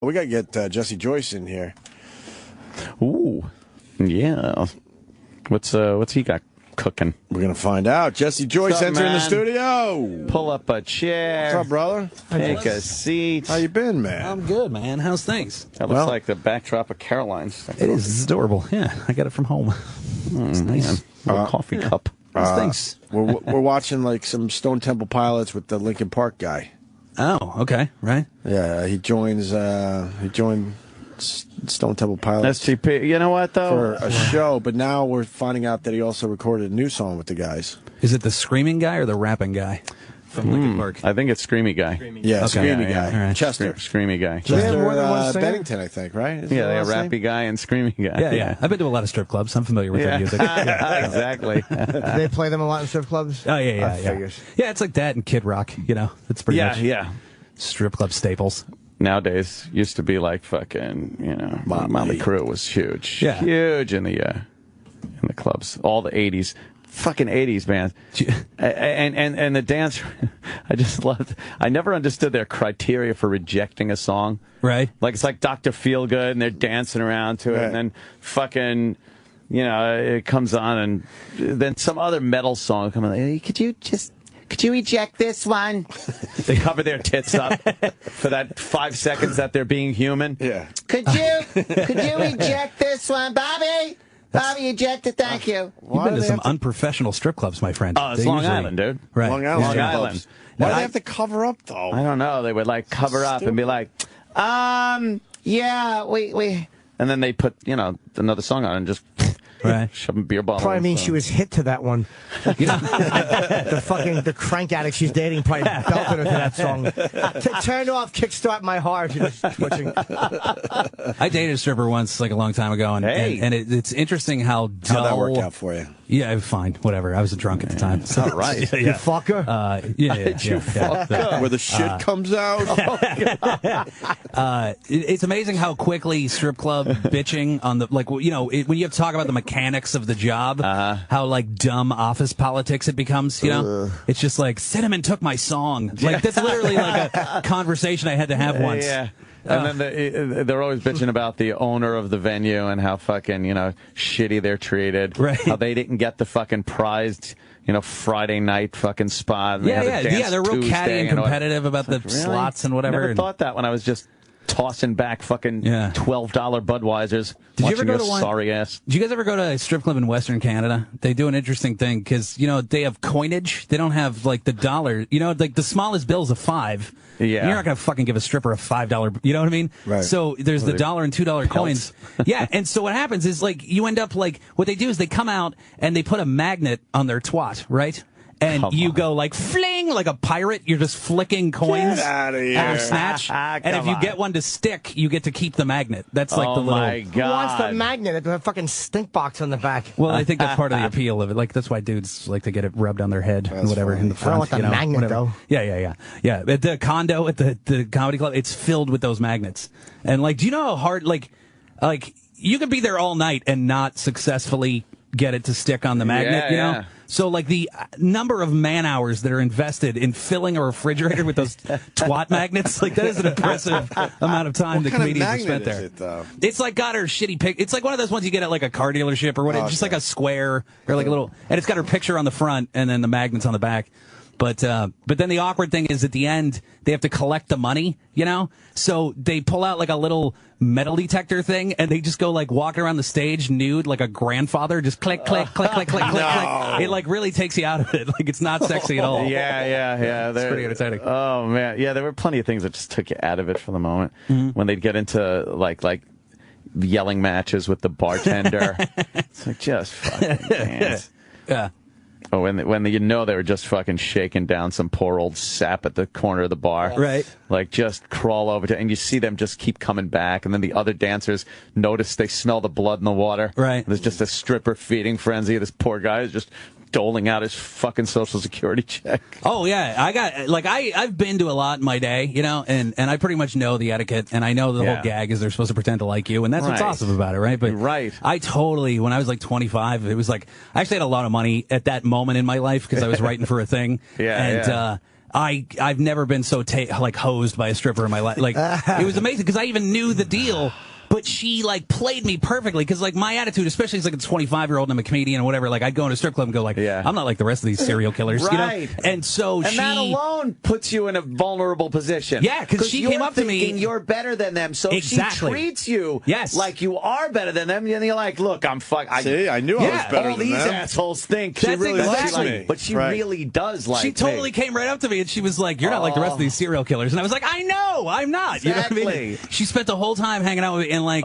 We got to get Jesse Joyce in here. Ooh, yeah. What's he got cooking? We're going to find out. Jesse Joyce entering the studio. Pull up a chair. What's up, brother? Take a seat. How you been, man? I'm good, man. How's things? That looks like the backdrop of Caroline's. It is. It's adorable. Yeah, I got it from home. It's nice. Little coffee cup. Thanks. We're watching like some Stone Temple Pilots with the Linkin Park guy. Oh, okay, right. Yeah, he joined Stone Temple Pilots. STP. You know what though? For a show, but now we're finding out that he also recorded a new song with the guys. Is it the screaming guy or the rapping guy from Linkin Park? I think it's Screamy Guy. Yeah, Screamy guy. All right. Chester. Screamy Guy. Chester more than one singer? Bennington, I think, right? Is Yeah, that they his have last Rappy Guy and Screamy Guy. Yeah. I've been to a lot of strip clubs. I'm familiar with their music. Exactly. Do they play them a lot in strip clubs? Oh, yeah. Figures. Yeah, it's like that and Kid Rock, It's pretty much Yeah. strip club staples. Nowadays, used to be like fucking, Motley Crue was huge. Yeah. Huge in the clubs. All the 80s. Fucking 80s, man. And the dance, I just loved. I never understood their criteria for rejecting a song. Right. Like, it's like Dr. Feelgood, and they're dancing around to it, and then fucking, it comes on, and then some other metal song comes on. Hey, could you eject this one? They cover their tits up for that 5 seconds that they're being human. Yeah. Could you eject this one, Bobby? Bobby, eject it, thank you. You've been to some unprofessional strip clubs, my friend. Oh, it's Long Island, dude. Right. Long Island. Long Island. Why do they have to cover up, though? I don't know. They would like cover up and be like, yeah, we. And then they put, another song on and just shove a beer bottle. Probably means she was hit to that one. the crank addict she's dating probably belted her to that song. Turn off, kickstart my heart. She's just twitching. I dated a stripper once, like a long time ago, and it's interesting how dull. How'd that work out for you? Yeah, fine, whatever. I was drunk at the time. It's all right. You fucker? Where the shit comes out? It's amazing how quickly strip club bitching on the, when you have to talk about the mechanics of the job, how like dumb office politics it becomes, It's just like, Cinnamon took my song. Like, that's literally like a conversation I had to have once. Yeah. And then they're always bitching about the owner of the venue and how fucking, shitty they're treated. Right. How they didn't get the fucking prized, Friday night fucking spot. And they're real catty and competitive about the slots and whatever. Never thought that when I was just tossing back fucking $12 Budweisers. Did you ever go to one? Sorry ass. Did you guys ever go to a strip club in Western Canada? They do an interesting thing because, they have coinage. They don't have like the dollar. Like the smallest bill's a $5. Yeah. And you're not going to fucking give a stripper a $5. You know what I mean? Right. So there's the $1 and $2 coins. Yeah. And so what happens is like you end up like what they do is they come out and they put a magnet on their twat, right? And you go like fling like a pirate. You're just flicking coins. Get out of here. And snatch. And if you get one to stick, you get to keep the magnet. That's like the little. Oh my Who God. wants the magnet? They have a fucking stink box on the back. Well, I think that's part of the appeal of it. Like that's why dudes like to get it rubbed on their head and whatever in the I front. don't want the magnet whatever. though. Yeah. At the condo at the comedy club, it's filled with those magnets. And like, do you know how hard like you could be there all night and not successfully get it to stick on the magnet? Yeah. So, like, the number of man hours that are invested in filling a refrigerator with those twat magnets, like, that is an impressive amount of time the comedians have spent there. It, though? It's like got her shitty pic. It's like one of those ones you get at, like, a car dealership or whatever, just like a square or, like, a little, and it's got her picture on the front and then the magnets on the back. But then the awkward thing is at the end, they have to collect the money, So they pull out like a little metal detector thing and they just go like walking around the stage nude like a grandfather, just click, click, click, click, click, click, click. It like really takes you out of it. Like it's not sexy at all. Yeah. It's pretty entertaining. Oh, man. Yeah, there were plenty of things that just took you out of it for the moment. When they'd get into like yelling matches with the bartender. It's like just fucking dance. Yeah. Oh, when they were just fucking shaking down some poor old sap at the corner of the bar. Right. Like, just crawl over to, and you see them just keep coming back, and then the other dancers notice they smell the blood in the water. Right. There's just a stripper feeding frenzy. This poor guy is just doling out his fucking Social Security check. Oh, yeah. I've been to a lot in my day, and I pretty much know the etiquette, and I know the whole gag is they're supposed to pretend to like you, and that's what's awesome about it, right? But I totally, when I was like 25, it was like, I actually had a lot of money at that moment in my life because I was writing for a thing. I've never been so like hosed by a stripper in my life. Like it was amazing because I even knew the deal. But she, like, played me perfectly, because, like, my attitude, especially as, like, a 25-year-old and I'm a comedian or whatever, like, I'd go into a strip club and go, like, I'm not like the rest of these serial killers, right. You know? And so and that alone puts you in a vulnerable position. Yeah, because she came up to me. You're better than them, so if she treats you like you are better than them, and you're like, look, I'm See, I knew I was better than them. All these assholes think she really likes me. But she really does like me. She totally came right up to me, and she was like, you're not like the rest of these serial killers. And I was like, I know, I'm not. Exactly. You know what I mean? She spent the whole time hanging out with me, and, like...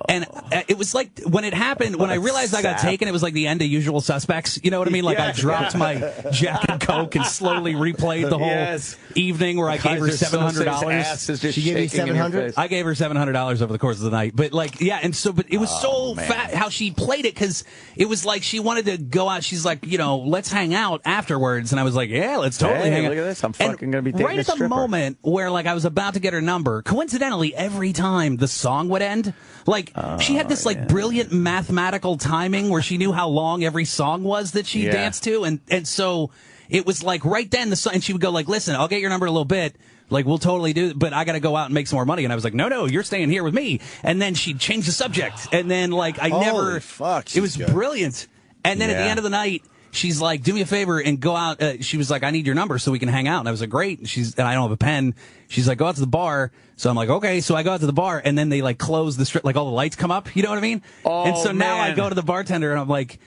And it was like, when it happened, when I realized I got taken, it was like the end of Usual Suspects. You know what I mean? Like, I dropped my Jack and Coke and slowly replayed the whole evening where I gave her $700. She gave me $700? I gave her $700 over the course of the night. But, like, yeah, and so, but it was so fat how she played it, because it was like she wanted to go out. She's like, you know, let's hang out afterwards. And I was like, yeah, let's totally hang out. Look at this. I'm fucking going to be dating right a stripper. at the moment where, like, I was about to get her number, coincidentally, every time the song would end, like, she had this, like, brilliant mathematical timing where she knew how long every song was that she danced to. And so it was like right then the song, and she would go like, listen, I'll get your number in a little bit. Like, we'll totally do it, but I got to go out and make some more money. And I was like, no, you're staying here with me. And then she'd change the subject. And then, like, Holy fuck, it was brilliant. And then at the end of the night, she's like, do me a favor and go out. She was like, I need your number so we can hang out. And I was like, great. And I don't have a pen. She's like, go out to the bar. So I'm like, okay. So I go out to the bar, and then they, like, close the strip, like, all the lights come up. You know what I mean? And so now I go to the bartender, and I'm like,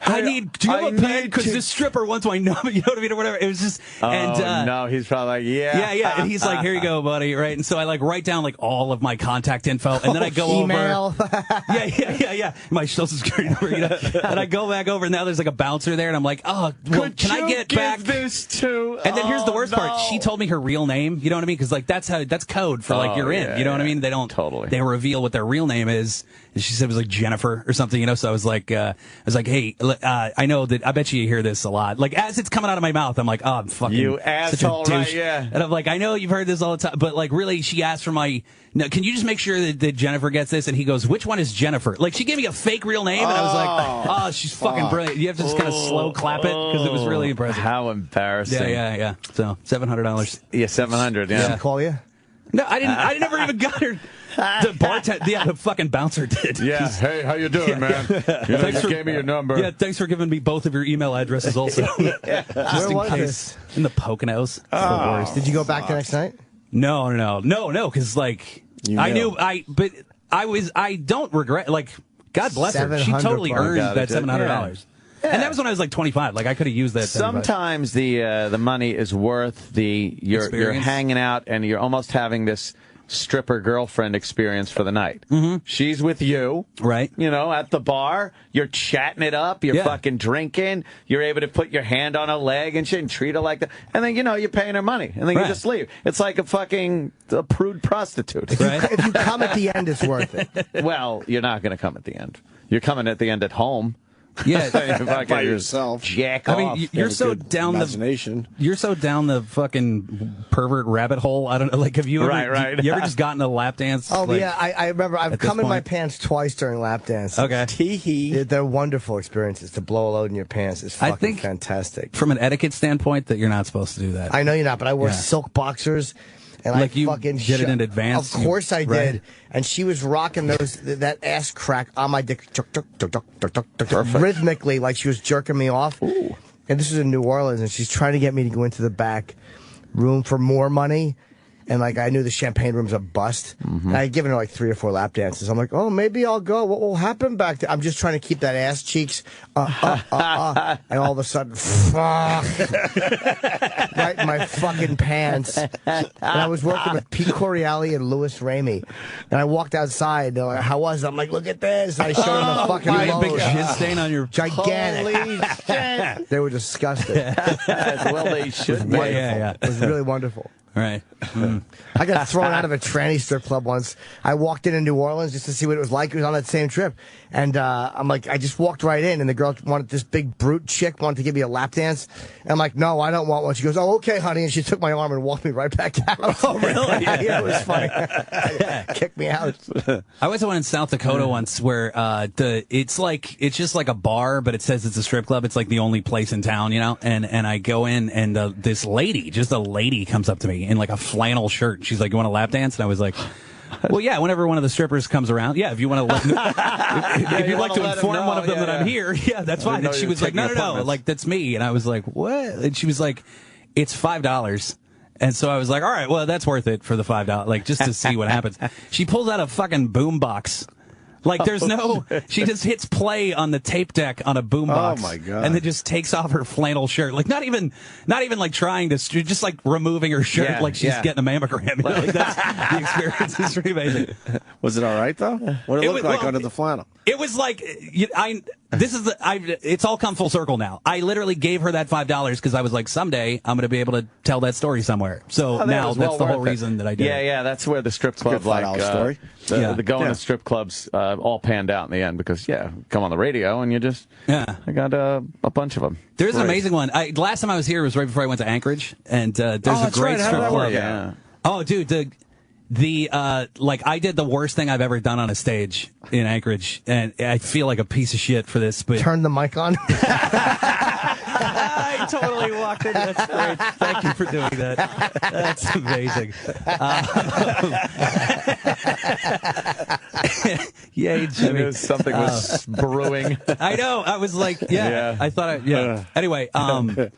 do you have a pen? Because this stripper wants my number, you know what I mean, or whatever. It was just, no, he's probably like, yeah. And he's like, here you go, buddy, right? And so I, like, write down, like, all of my contact info, and then I go email. over. Yeah. My social security number, you know. And I go back over, and now there's, like, a bouncer there, and I'm like, oh, well, can I get back this to? And then here's the worst part. She told me her real name. You know what I mean? Because, like, that's code for, like, you're in. You know what I mean? They don't They reveal what their real name is. And she said it was like Jennifer or something, you know. So I was like, hey, I know that. I bet you hear this a lot. Like, as it's coming out of my mouth, I'm like, oh, I'm fucking you asshole, such a douche. right? Yeah. And I'm like, I know you've heard this all the time, but, like, really, she asked for my. No, can you just make sure that Jennifer gets this? And he goes, which one is Jennifer? Like, she gave me a fake real name, and I was like, oh, she's fucking brilliant. You have to just kind of slow clap it, because it was really impressive. How embarrassing. Yeah. So $700. Yeah, $700. Yeah. Did she call you? No, I didn't. I never even got her. The bartender, the fucking bouncer did. Yeah. Hey, how you doing, man? You gave me your number. Yeah, thanks for giving me both of your email addresses also. Where was this? In the Poconos. It's the worst. Did you go back the next night? No, because, like, I don't regret, like, God bless her. She totally earned that $700. Yeah. And that was when I was like 25. Like, I could have used that. Sometimes the money is worth you're hanging out, and you're almost having this stripper girlfriend experience for the night. Mm-hmm. She's with you, right? You know, at the bar, you're chatting it up, you're fucking drinking, you're able to put your hand on her leg and shit and treat her like that, and then, you know, you're paying her money, and then you just leave. It's like a prude prostitute. If you come at the end, it's worth it. Well, you're not going to come at the end. You're coming at the end at home. Yeah, by yourself. Jack off. I mean, you're so down imagination. You're so down the fucking pervert rabbit hole. I don't know. Like, have you ever, you ever just gotten a lap dance? Oh, like, yeah. I remember. I've come in my pants twice during lap dances. Okay. Tee-hee. They're wonderful experiences. To blow a load in your pants is fucking fantastic. From an etiquette standpoint, that you're not supposed to do that. I know you're not, but I wore silk boxers. And like, I you fucking did it in advance? Of course I did. And she was rocking that ass crack on my dick rhythmically, like she was jerking me off. Ooh. And this was in New Orleans, and she's trying to get me to go into the back room for more money. And, like, I knew the champagne room's a bust. And I had given her, like, 3 or 4 lap dances. I'm like, oh, maybe I'll go. What will happen back there? I'm just trying to keep that ass cheeks. And all of a sudden, fuck. Right in my fucking pants. And I was working with Pete Corielli and Louis Ramey. And I walked outside. They're like, how was it? I'm like, look at this. And I showed them the fucking load. Big jizz stain on your... Gigantic. Holy shit. They were disgusting. Well, they should be. Yeah. It was really wonderful. Right. I got thrown out of a tranny strip club once. I walked in New Orleans just to see what it was like. It was on that same trip. And I'm like, I just walked right in, and the girl wanted, this big brute chick wanted to give me a lap dance. And I'm like, no, I don't want one. She goes, oh, okay, honey. And she took my arm and walked me right back out. Oh, really? Yeah, it was funny. Kicked me out. I went to one in South Dakota once where it's just like a bar, but it says it's a strip club. It's like the only place in town, you know. And I go in, and this lady, just a lady, comes up to me in like a flannel shirt. She's like, "You want a lap dance?" And I was like, well, yeah, whenever one of the strippers comes around, yeah, if you want to if you'd like to inform one of them that I'm here, yeah, that's fine. And she was like, no, like, that's me. And I was like, what? And she was like, it's $5. And so I was like, all right, well, that's worth it for the $5, like, just to see what happens. She pulls out a fucking boom box. Like, there's she just hits play on the tape deck on a boombox. Oh my God. And then just takes off her flannel shirt. Like, not even like trying to, just like removing her shirt like she's getting a mammogram. You know, like, that's, the experience is pretty amazing. Was it all right, though? What did it look like under the flannel? It was like, it's all come full circle now. I literally gave her that $5 because I was like, someday I'm going to be able to tell that story somewhere. So now that's the whole reason that I did it. Yeah, that's where the strip club, story. The going to strip clubs all panned out in the end because, come on the radio and you just, I got a bunch of them. There's an amazing one. Last time I was here was right before I went to Anchorage, and there's a great strip club. Yeah. Oh, dude, I did the worst thing I've ever done on a stage in Anchorage, and I feel like a piece of shit for this. But turn the mic on. I totally walked in. That's great. Thank you for doing that. That's amazing. Yay, Jimmy. I knew something was brewing. I know. I was like, I thought, Anyway,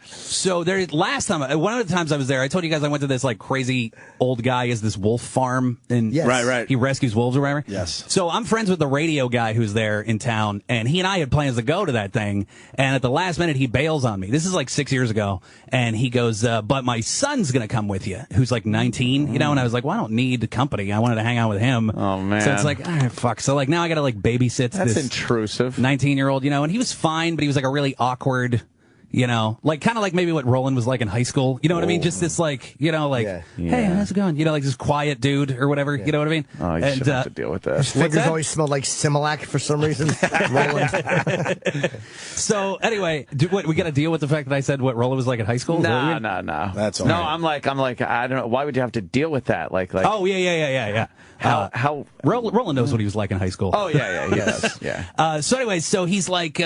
so last time, one of the times I was there, I told you guys I went to this like crazy old guy. He has this wolf farm, and right. He rescues wolves or whatever. Yes. So I'm friends with the radio guy who's there in town, and he and I had plans to go to that thing, and at the last minute he bails on me. This is like 6 years ago, and he goes, but my son's gonna come with you, who's like 19, you know. And I was like, well, I don't need company. I wanted to hang out with him. Oh man. So it's like, fuck. So like now I gotta like babysit That's this intrusive 19-year-old, you know. And he was fine, but he was like a really awkward, you know, like kind of like maybe what Roland was like in high school. You know what I mean? Just this like, you know, like, hey, how's it going? You know, like this quiet dude or whatever. You know what I mean? Oh, you should have to deal with that. His fingers always smelled like Similac for some reason. So anyway, we got to deal with the fact that I said what Roland was like in high school? No. That's all no, right. I'm like, I don't know. Why would you have to deal with that? Like. Oh yeah. How Roland knows what he was like in high school. Oh yeah, he does. Yeah. So anyway, so he's like,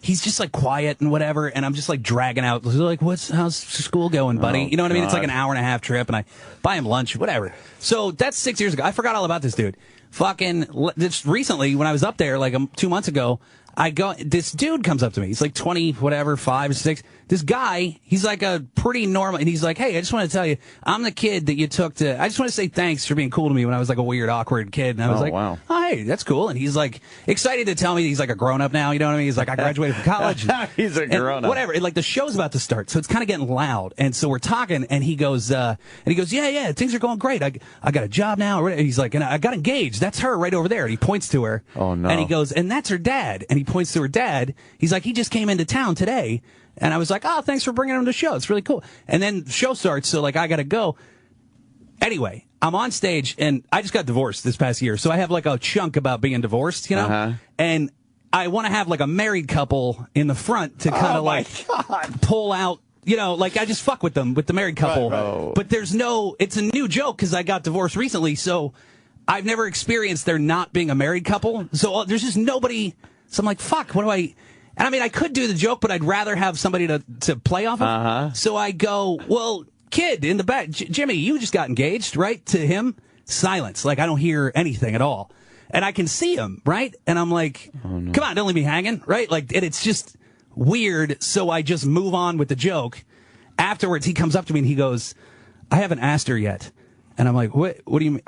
he's just like quiet and whatever, and I'm just like dragging out. Like, how's school going, buddy? You know what I mean? It's like an hour-and-a-half trip, and I buy him lunch, whatever. So that's 6 years ago. I forgot all about this dude. Fucking just recently, when I was up there, like 2 months ago, this dude comes up to me. He's like 20, whatever, 5, 6. This guy, he's like a pretty normal, and he's like, hey, I just want to tell you, I'm the kid that you took to, I just want to say thanks for being cool to me when I was like a weird, awkward kid. And I was like, wow. Oh, hey, that's cool. And he's like excited to tell me he's like a grown up now. You know what I mean? He's like, I graduated from college. He's a grown up. Whatever. Like the show's about to start. So it's kind of getting loud. And so we're talking, and he goes, yeah, things are going great. I got a job now. And he's like, and I got engaged. That's her right over there. And he points to her. Oh, no. And he goes, and that's her dad. And he points to her dad. He's like, he just came into town today. And I was like, oh, thanks for bringing him to the show. It's really cool. And then the show starts, so like I got to go. Anyway, I'm on stage, and I just got divorced this past year, so I have like a chunk about being divorced, you know? Uh-huh. And I want to have like a married couple in the front to kind of pull out, you know, like I just fuck with them, with the married couple. Right. But it's a new joke because I got divorced recently, so I've never experienced there not being a married couple. So there's just nobody. So I'm like, fuck, what do I... And I mean, I could do the joke, but I'd rather have somebody to play off of. Uh-huh. So I go, well, kid in the back, Jimmy, you just got engaged, right? To him, silence. Like I don't hear anything at all. And I can see him, right? And I'm like, come on, don't leave me hanging, right? Like, and it's just weird. So I just move on with the joke. Afterwards, he comes up to me and he goes, I haven't asked her yet. And I'm like, what do you mean?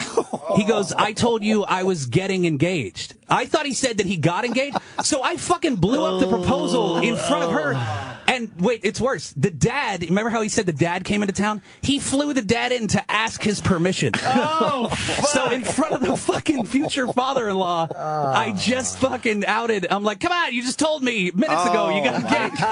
He goes, I told you I was getting engaged. I thought he said that he got engaged. So I fucking blew up the proposal in front of her. And wait, it's worse. The dad, remember how he said the dad came into town? He flew the dad in to ask his permission. Oh, So in front of the fucking future father-in-law, I just fucking outed. I'm like, come on, you just told me minutes ago you got engaged.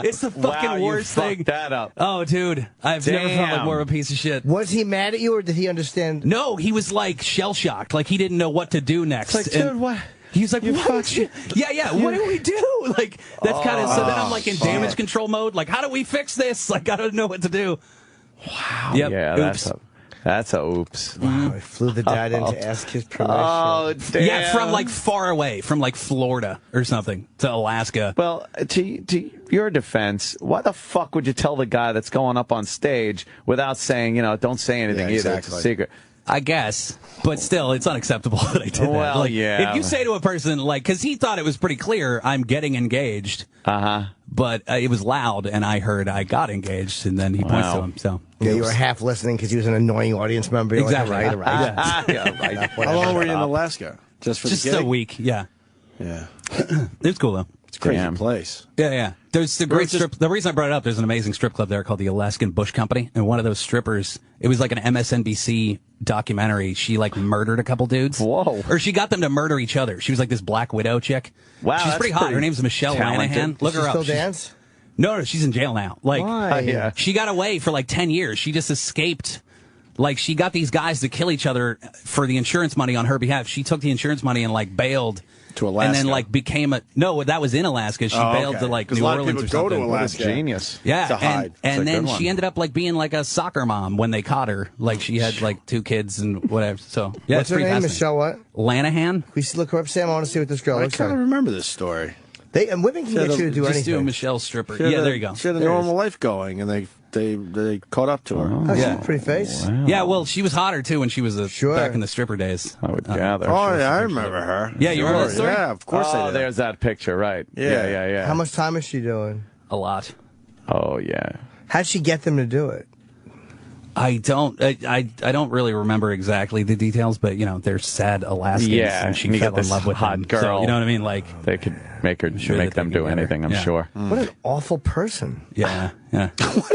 It's the fucking worst thing. Fucked that up. Oh, dude, I've never felt like more of a piece of shit. Was he mad at you, or did he understand? No, he was like shell-shocked. Like he didn't know what to do next. It's like, dude, what? He's like, what? Yeah, what do we do? Like, that's kind of, so then I'm like in damage control mode. Like, how do we fix this? Like, I don't know what to do. Wow. Yep. Yeah, Oops. that's a oops. Wow, he flew the dad in to ask his permission. Oh, damn. Yeah, from like far away, from like Florida or something to Alaska. Well, to your defense, why the fuck would you tell the guy that's going up on stage without saying, don't say anything Yeah, either? It's a exactly. secret. I guess, but still, it's unacceptable that I did that. Well, Like, yeah. if you say to a person, like, because he thought it was pretty clear, I'm getting engaged, but it was loud, and I heard I got engaged, and then he points to him. So Yeah, you were half listening because he was an annoying audience member. You're Exactly. Like, right. Yeah, right. How long were you in Alaska? Just for just the gig? a week. Yeah, Yeah. it's cool though. It's a crazy Damn. place. Yeah. There's a great just- strip. The reason I brought it up, there's an amazing strip club there called the Alaskan Bush Company, and one of those strippers, it was like an MSNBC documentary. She like murdered a couple dudes. Whoa. Or she got them to murder each other. She was like this Black Widow chick. Wow, she's that's pretty hot. pretty Her name's Michelle talented. Lanahan. Look Does her she up. still She's- dance? No, she's in jail now. Like, Why? Yeah. she got away for like 10 years. She just escaped. Like, she got these guys to kill each other for the insurance money on her behalf. She took the insurance money and like bailed. To Alaska. And then like became a, no, that was in Alaska. She bailed to like 'Cause New a lot of Orleans or people go to something. Alaska. What a genius. Yeah, to hide. It's and a then good she one. ended up like being like a soccer mom when they caught her. Like she had like 2 kids and whatever. So yeah, What's it's her pretty name? fascinating. Michelle what? Lanahan. We should look her up, Sam. I want to see what this girl I looks kind of like. remember this story. And women can get you to do Just do a anything. Michelle stripper. She had Yeah, a- there you go. She had a There it normal is. life going, and they caught up to her. Oh, Yeah. she's a pretty face. Yeah, well, she was hotter too when she was Sure. back in the stripper days. I would gather. Oh, yeah, I remember her. Yeah, you remember that story? Yeah, of course I Oh, did. there's that picture, right. Yeah. Yeah. How much time is she doing? A lot. Oh, yeah. How'd she get them to do it? I don't really remember exactly the details, but they're sad Alaskans, Yeah, and she and you fell get in this love with hot them. girl. So, you know what I mean? Like, They could make sure make that them they do can get her. anything, I'm Yeah. sure. What an awful person. yeah.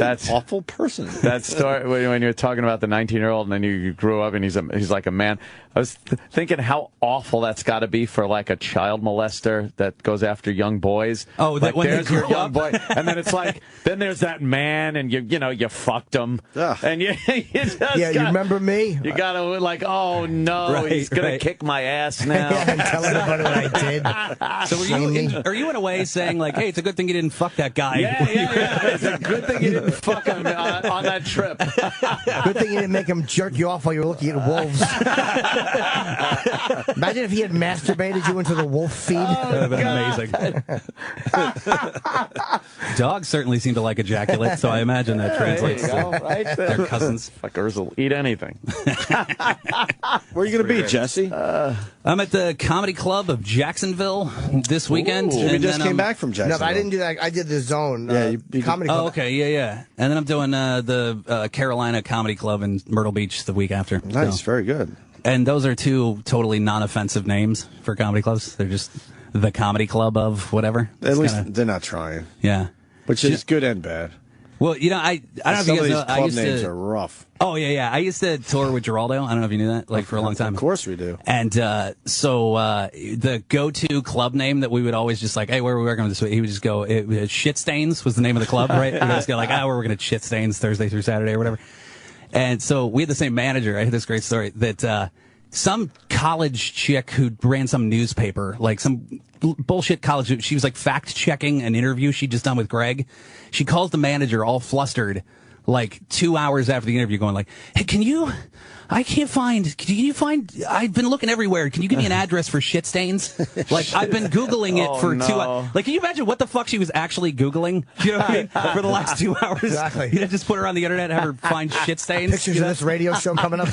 That's Awful person. that story when you're talking about the 19-year-old and then you grew up and he's like a man. I was thinking how awful that's got to be for like a child molester that goes after young boys. Oh, like, that when they there's your grow young up? boy, and then it's like then there's that man and you fucked him, Ugh. and you just Yeah, you remember me? You gotta like, oh no, Right, he's gonna right. kick my ass now. Yeah, and tell everybody what I did. So are you in a way saying like, hey, it's a good thing you didn't fuck that guy? Yeah. It's a good thing you didn't fuck him on that trip. Good thing you didn't make him jerk you off while you were looking at wolves. Imagine if he had masturbated you into the wolf feed. That would have been amazing. Dogs certainly seem to like ejaculate, so I imagine that translates There you to go, right their there. cousins. Fuckers will eat anything. Where are you going to be, Jesse? I'm at the Comedy Club of Jacksonville this weekend. we and just then came back from No, Jacksonville. but I didn't do that. I did the zone. Yeah, you comedy Oh, club. okay, yeah. And then I'm doing the Carolina Comedy Club in Myrtle Beach the week after. Nice, So- very good. And those are 2 totally non-offensive names for comedy clubs. They're just the Comedy Club of whatever. At It's least kinda- they're not trying, yeah. which is good and bad. Well, I don't know if Some you of guys these know. I club used names to. are rough. Oh yeah. I used to tour with Geraldo. I don't know if you knew that, like for a long time. Of course we do. And so the go-to club name that we would always just like, hey, where are we working this week? He would just go, Shit Stains was the name of the club, right? We would just go like, we're working at Shit Stains Thursday through Saturday or whatever. And so we had the same manager. I had this great story that some college chick who ran some newspaper, like some bullshit college, she was like fact-checking an interview she'd just done with Greg. She calls the manager all flustered, like 2 hours after the interview, going like, hey, can you find, I've been looking everywhere. Can you give me an address for Shit Stains? Like, I've been Googling it for 2 hours. Like, can you imagine what the fuck she was actually Googling? You know what I mean? For the last 2 hours. Exactly. You know, just put her on the internet and have her find Shit Stains. Pictures you of know? this radio show coming up.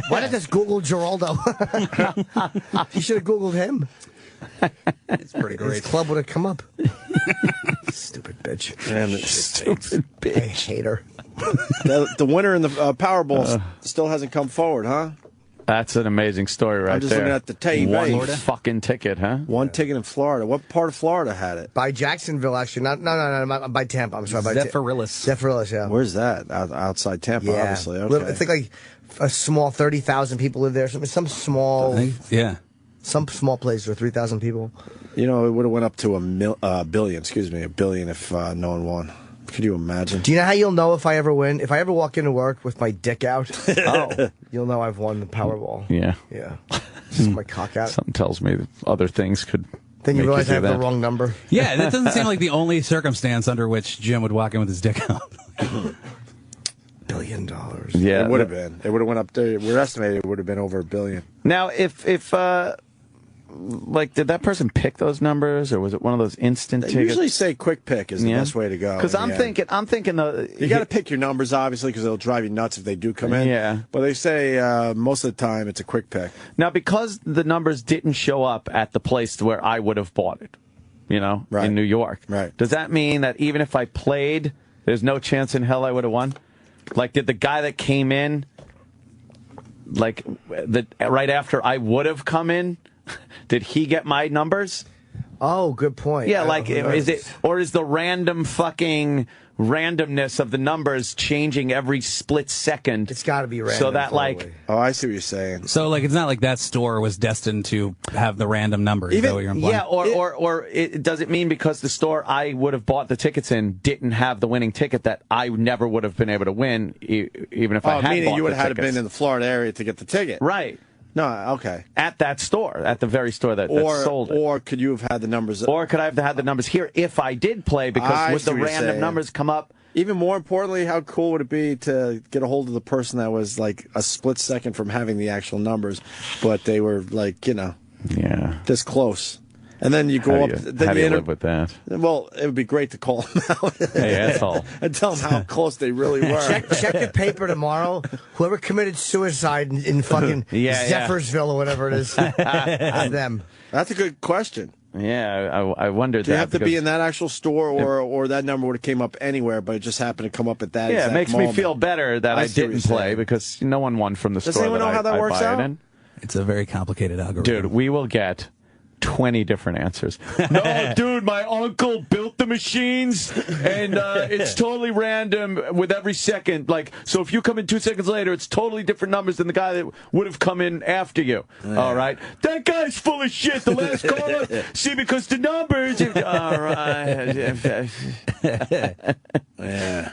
Why did this Google Geraldo? You should have Googled him. It's pretty His great. club would have come up. Stupid bitch. And Stupid I bitch. hate her. the winner in the Powerball still hasn't come forward, huh? That's an amazing story right I'm just there. looking at the tape. One fucking ticket, huh? One ticket in Florida. What part of Florida had it? By Jacksonville, actually. No, by Tampa. I'm sorry. By Zephyrillis. Yeah. Where's that? Outside Tampa, obviously. Okay. I think like a small 30,000 people live there. Some small place where 3,000 people. You know, it would have went up to a billion if no one won. Could you imagine? Do you know how you'll know if I ever win? If I ever walk into work with my dick out, you'll know I've won the Powerball. Yeah. Yeah. Just my cock out. Something tells me that other things could. Then you make realize do I have that. the wrong number. Yeah, that doesn't seem like the only circumstance under which Jim would walk in with his dick out. $1 billion. Yeah, It would have been. It would have went up there. We're estimating it would have been over $1 billion. Now, if like, did that person pick those numbers, or was it one of those instant They tickets? usually say quick pick is the best way to go. Because I'm thinking you got to pick your numbers, obviously, because it'll drive you nuts if they do come in. Yeah. But they say most of the time it's a quick pick. Now, because the numbers didn't show up at the place where I would have bought it, in New York. Right. Does that mean that even if I played, there's no chance in hell I would have won? Like, did the guy that came in, like, right after I would have come in, did he get my numbers? Oh, good point. Yeah, like, is the random fucking randomness of the numbers changing every split second? It's got to be random. So that, probably. Oh, I see what you're saying. So, like, it's not like that store was destined to have the random numbers. Is that what you're implying? Yeah, or does it mean because the store I would have bought the tickets in didn't have the winning ticket that I never would have been able to win, even if I had meaning bought you would the have had to tickets. been in the Florida area to get the ticket. Right. No, okay. At that store, at the very store that sold it. Or could you have had the numbers? Or could I have had the numbers here if I did play? Because would the random numbers come up? Even more importantly, how cool would it be to get a hold of the person that was like a split second from having the actual numbers, but they were like, this close. And then you go How up. do you live with that? Well, it would be great to call them out. Hey, asshole. And tell them how close they really were. Check the paper tomorrow. Whoever committed suicide in fucking Zephyrsville or whatever it is, it's them. That's a good question. Yeah, I wondered Do you have to be in that actual store, or that number would have came up anywhere, but it just happened to come up at that Yeah, exact it makes moment? me feel better that I see what didn't you're play saying. because no one won from the Does store anyone know how that I works buy out? it in. It's a very complicated algorithm. Dude, we will get 20 different answers. No, dude, my uncle built the machines, and it's totally random with every second. Like, so if you come in 2 seconds later, it's totally different numbers than the guy that would have come in after you. Yeah. All right? That guy's full of shit. The last caller, see, because the numbers... All right. Yeah.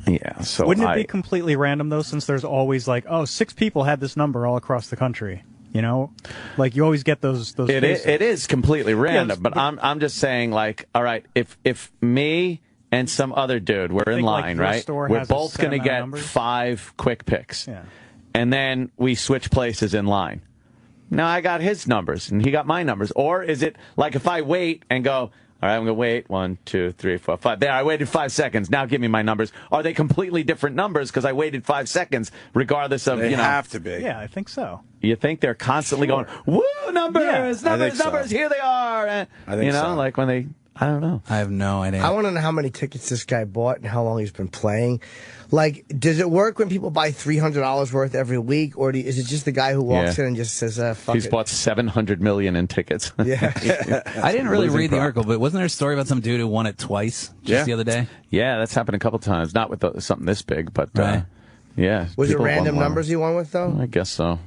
Yeah, so Wouldn't it be completely random, though, since there's always like, 6 people had this number all across the country? Like you always get those. It is completely random, Yeah, but I'm just saying, like, all right, if me and some other dude were in line, right, we're both going to get 5 quick picks, and then we switch places in line. Now I got his numbers and he got my numbers, or is it like if I wait and go, all right, I'm going to wait 1, 2, 3, 4, 5. There, I waited 5 seconds. Now give me my numbers. Are they completely different numbers because I waited 5 seconds, regardless of, They have to be. Yeah, I think so. You think they're constantly going, woo, numbers, numbers, here they are. I think so. Like when they, I don't know. I have no idea. I want to know how many tickets this guy bought and how long he's been playing. Like, does it work when people buy $300 worth every week, or is it just the guy who walks in and just says, fuck He's it? bought 700 million in tickets. Yeah. I didn't really read the article, but wasn't there a story about some dude who won it twice just the other day? Yeah, that's happened a couple times. Not with something this big, but Right. yeah. Was it people random won numbers he won with, though? I guess so.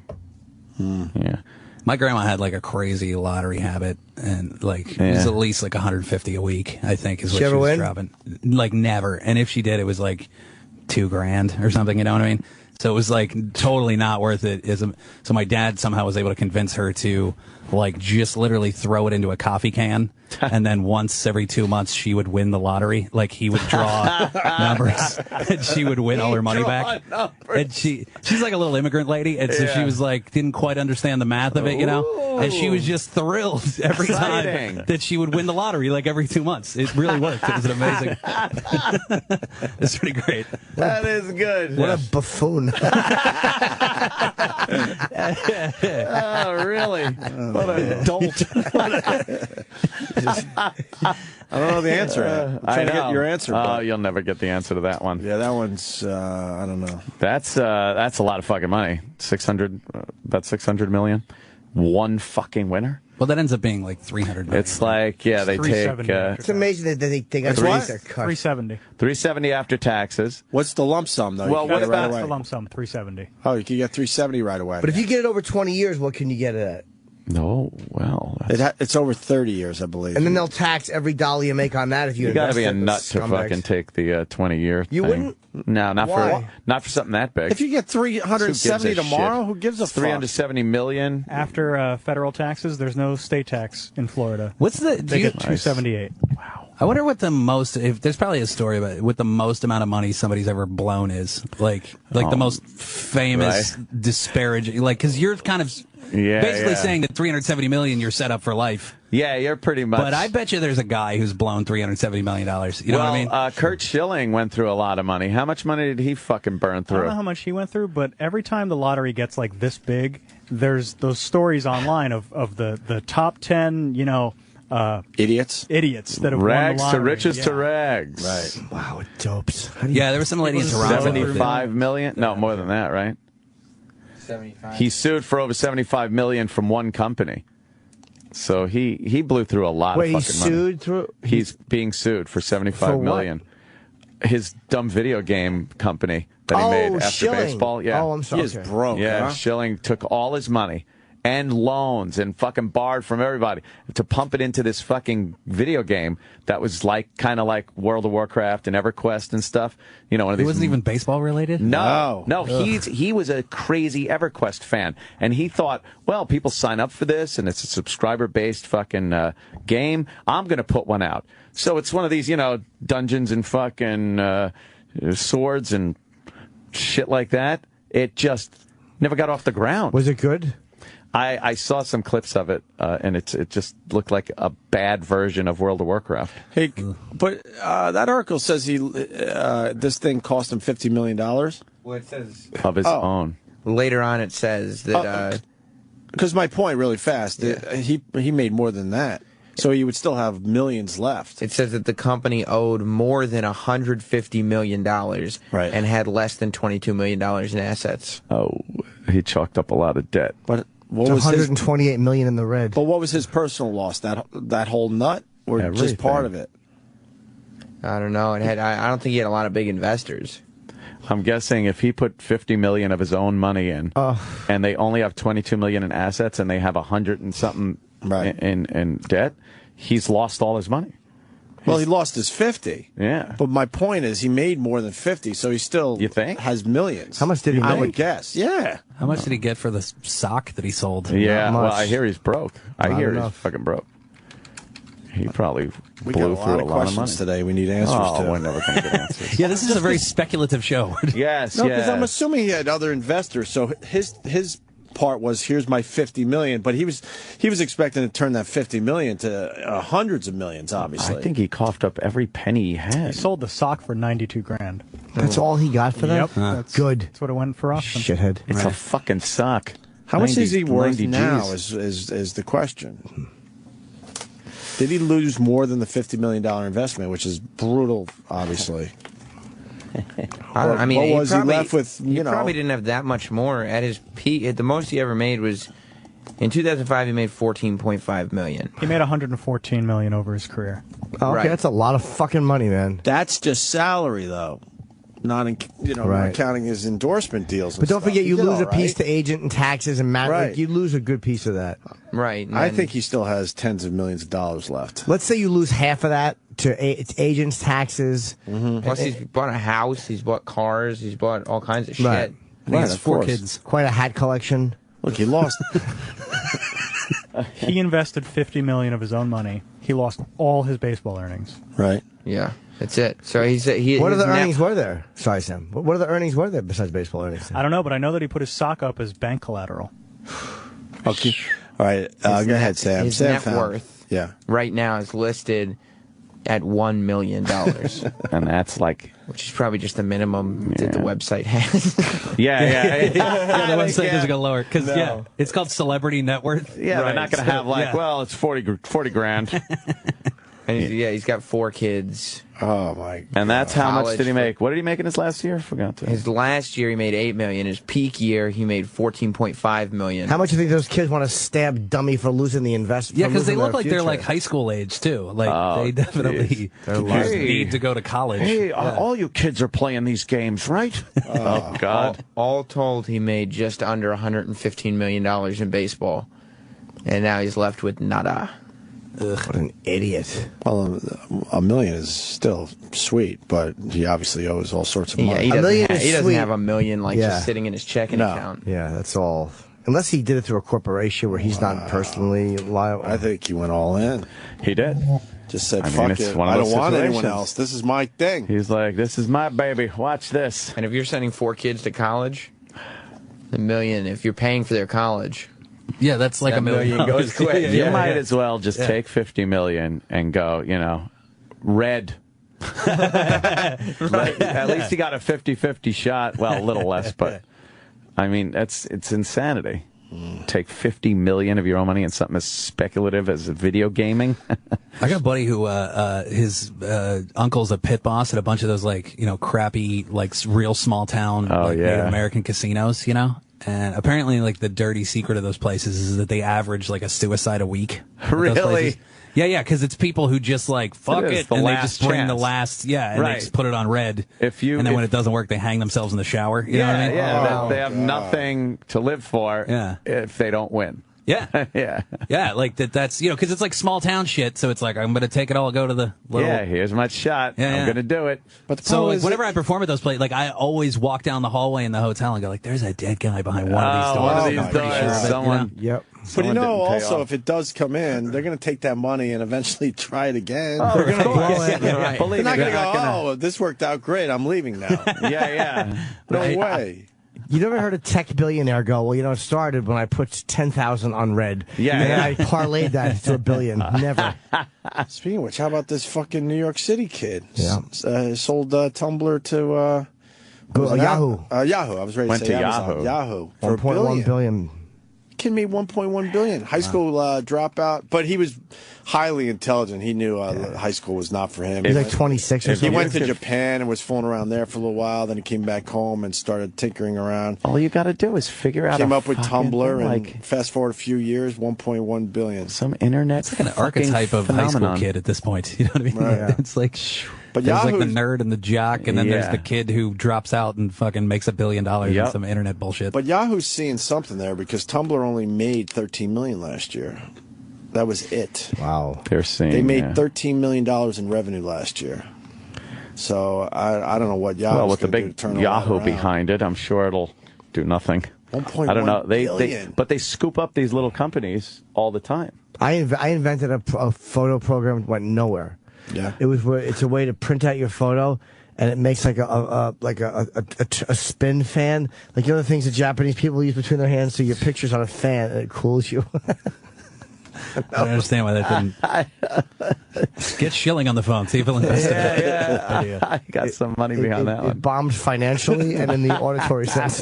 Yeah. My grandma had like a crazy lottery habit, and like it was at least like 150 a week, I think, is what She ever she was win? dropping. Like never. And if she did, it was like $2,000 or something. You know what I mean? So it was like totally not worth it. So my dad somehow was able to convince her to like just literally throw it into a coffee can, and then once every 2 months she would win the lottery. Like he would draw numbers, and she would win all her money back. And she's like a little immigrant lady, and so she was like didn't quite understand the math of it, And she was just thrilled every time that she would win the lottery, like every 2 months. It really worked. It was amazing. It's pretty great. That is good. What a buffoon. son. Oh, really? What an adult. I don't know the answer. I'm trying to get your answer. Oh, you'll never get the answer to that one. Yeah, that one's, I don't know. That's a lot of fucking money. 600, about 600 million. One fucking winner. Well, that ends up being like 300 million. It's like, yeah, they take... it's amazing that they got That's what? their cut. 370. 370 after taxes. What's the lump sum, though? Well, what about the lump sum? 370. Oh, you can get 370 right away. But if you get it over 20 years, what can you get it at? No, well... It's over 30 years, I believe. And then they'll tax every dollar you make on that if you You got to invest be a it, nut to scumbags. fucking take the 20-year You thing. wouldn't? No, not Why? for something that big. If you get 370 tomorrow, who gives a fuck? 370 million. After federal taxes, there's no state tax in Florida. What's the... They get 278. Wow. I wonder what the most... If there's probably a story about what the most amount of money somebody's ever blown is. Like the most famous disparaging... Like, because you're kind of... basically saying that 370 million you're set up for life. Yeah, you're pretty much. But I bet you there's a guy who's blown $370 million. You know what I mean? Kurt Schilling went through a lot of money. How much money did he fucking burn I through? don't know how much he went through, but every time the lottery gets like this big, there's those stories online of the top 10, idiots that have rags won the to lottery. riches to rags. Right. Wow, it dopes. Yeah, there was some lady in Toronto. 75 million? No, more than that, right? 75. He sued for over 75 million from one company. So he blew through a lot of fucking money. Wait, he sued through? He's being sued for 75 million. His dumb video game company that he made after Schilling. baseball. Yeah. Oh, I'm sorry. He is broke. Yeah, huh? Schilling took all his money and loans and fucking borrowed from everybody to pump it into this fucking video game that was like kind of like World of Warcraft and EverQuest and stuff. One of It these. wasn't even baseball related? No. He was a crazy EverQuest fan, and he thought, well, people sign up for this, and it's a subscriber-based fucking game. I'm going to put one out. So it's one of these, dungeons and fucking swords and shit like that. It just never got off the ground. Was it good? I saw some clips of it, and it just looked like a bad version of World of Warcraft. Hey, but that article says this thing cost him $50 million. Well, it says Of his own. later on. It says that Because my point, really fast, he made more than that, so he would still have millions left. it says that the company owed more than $150 million, Right. and had less than $22 million in assets. Oh, he chalked up a lot of debt. But what was his? 128 million in the red. But what was his personal loss? That whole nut, or just Everything. part of it? I don't know. I don't think he had a lot of big investors. I'm guessing if he put 50 million of his own money in, and they only have 22 million in assets, and they have 100 and something in debt, he's lost all his money. Well, he lost his 50. Yeah. But my point is, he made more than 50, so he still You think? has millions. How much did he I make? would guess. Yeah. How much did he get for the sock that he sold? Yeah, Not well, much. I hear he's broke. I hear he's enough. fucking broke. He probably We got blew a through lot a of lot of money. questions today. We need answers Oh, to. we're never going to get answers. Yeah, this is a very speculative show. Yes, No, yes. because I'm assuming he had other investors. So his part was, here's my 50 million, but he was expecting to turn that 50 million to hundreds of millions. Obviously, I think he coughed up every penny he He had. sold the sock for $92,000. That's all he got for that? Yep, that's Good. That's what it went for auction. Shithead. It's a fucking sock. how much is he worth 90 now? Gs. Is the question. Did he lose more than the $50 million investment, which is brutal, obviously? I mean, what was he left with? He probably didn't have that much more at his peak. The most he ever made was in 2005. He made $14.5 million. He made $114 million over his career. Oh, okay, Right. that's a lot of fucking money, man. That's just salary, though. Not Right. counting his endorsement deals. And But don't stuff. forget, He you did lose all a piece right. to agent and taxes and Right. you lose a good piece of that. Right. and I then- think he still has tens of millions of dollars left. Let's say you lose half of that to agents, taxes. Plus, he's bought a house. He's bought cars. He's bought all kinds of shit. Right. He has of 4 course. kids. Quite a hat collection. Look, he lost. He invested $50 million of his own money. He lost all his baseball earnings. Right. Yeah, that's it. So he What his other net- earnings were there? Sorry, Sam. What other earnings were there besides baseball earnings? I don't know, but I know that he put his sock up as bank collateral. Okay. All right. Go ahead, Sam. His Sam net found- worth Yeah. right now is listed at $1 million. And that's like... Which is probably just the minimum that the website has. Yeah, the website doesn't go lower. Because, it's called Celebrity Net Worth. Yeah, they're not going to have well, it's 40 grand. And he's got 4 kids. Oh, my God. And that's how much did he make? What did he make in his last year? Forgot to. His last year, he made $8 million. His peak year, he made $14.5 million. How much do you think those kids want to stab dummy for losing the investment? Yeah, because they look like they're like high school age, too. Like, they definitely need to go to college. Hey, all you kids are playing these games, right? Oh, God. All told, he made just under $115 million in baseball. And now he's left with nada. Ugh, what an idiot. Well, $1 million is still sweet, but he obviously owes all sorts of money. Yeah, he doesn't have $1 million just sitting in his checking account. Yeah, that's all. Unless he did it through a corporation where he's not personally liable. I think he went all in. He did. Just said, fuck it. I don't want anyone else. This is my thing. He's like, this is my baby. Watch this. And if you're sending 4 kids to college, $1 million, if you're paying for their colllike Yeah, that's like $1 million goes quick. You might as well just take $50 million and go, red. At least he got a 50-50 shot. Well, a little less, but I mean, it's insanity. Take $50 million of your own money in something as speculative as video gaming. I got a buddy who his uncle's a pit boss at a bunch of those crappy real small town Native American casinos, And apparently, the dirty secret of those places is that they average a suicide a week. Really? Yeah, because it's people who just fuck it, and they just bring the last, and they just put it on red. And then when it doesn't work, they hang themselves in the shower. You know what I mean? Yeah, they have nothing to live for if they don't win. Yeah. Yeah, that's because it's small town shit, so it's I'm going to take it all, go to the little... Yeah, here's my shot. I'm going to do it. But so whenever I perform at those places, I always walk down the hallway in the hotel and go there's a dead guy behind one of these doors. One of these doors. Someone... Yep. But also, if it does come in, they're going to take that money and eventually try it again. Oh, they're going to blow it. Right. They're not going to go, this worked out great, I'm leaving now. No way. You never heard a tech billionaire go, well, it started when I put 10,000 on red. Yeah. And I parlayed that to $1 billion. Never. Speaking of which, how about this fucking New York City kid? Yeah. Sold Tumblr to Yahoo. Yahoo. I was ready to say Amazon. Yahoo. For $1.1 billion. Kidding me, $1.1 billion. High school dropout, but he was highly intelligent. He knew high school was not for him. He's 26 or something. He went to Japan and was fooling around there for a little while. Then he came back home and started tinkering around. All you got to do is figure out. Came up with Tumblr, and fast forward a few years, $1.1 billion. Some internet. It's an archetype of high school kid at this point. You know what I mean? Right. It's but there's the nerd and the jock, and then there's the kid who drops out and fucking makes $1 billion in some internet bullshit. But Yahoo's seeing something there because Tumblr only made $13 million last year. That was it. Wow. They're seeing. They made $13 million in revenue last year. So I don't know what Yahoo's well, with the big do to turn Yahoo behind it, I'm sure it'll do nothing. 1.1 I don't know. billion. But they scoop up these little companies all the time. I invented a photo program that went nowhere. Yeah. It's a way to print out your photo, and it makes like a spin fan, the things that Japanese people use between their hands, so your picture's on a fan and it cools you. I don't understand why that didn't get Schilling on the phone. See if he'll invest in that. I got some money behind that one. It bombed financially and in the auditory sense.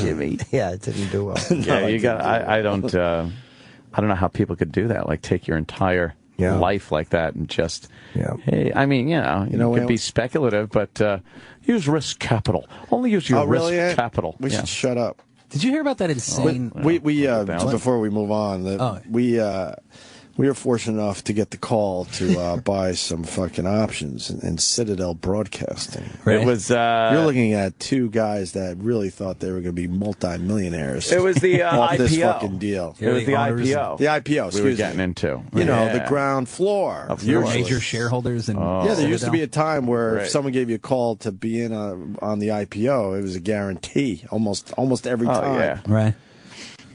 Jimmy. Yeah, it didn't do well. Yeah, you got. I don't know how people could do that. Take your entire life like that and just. Yeah. Hey, I mean, you could be speculative, but use risk capital. Only use your risk capital. We should shut up. Did you hear about that insane? We before we move on, we were fortunate enough to get the call to buy some fucking options in Citadel Broadcasting. Right. It was you're looking at two guys that really thought they were going to be multi-millionaires. It was the off IPO. This fucking deal. It was the IPO. The IPO. We were getting into. The ground floor. Of major shareholders and there used to be a time where if someone gave you a call to be in on the IPO, it was a guarantee almost every time. Yeah. Right.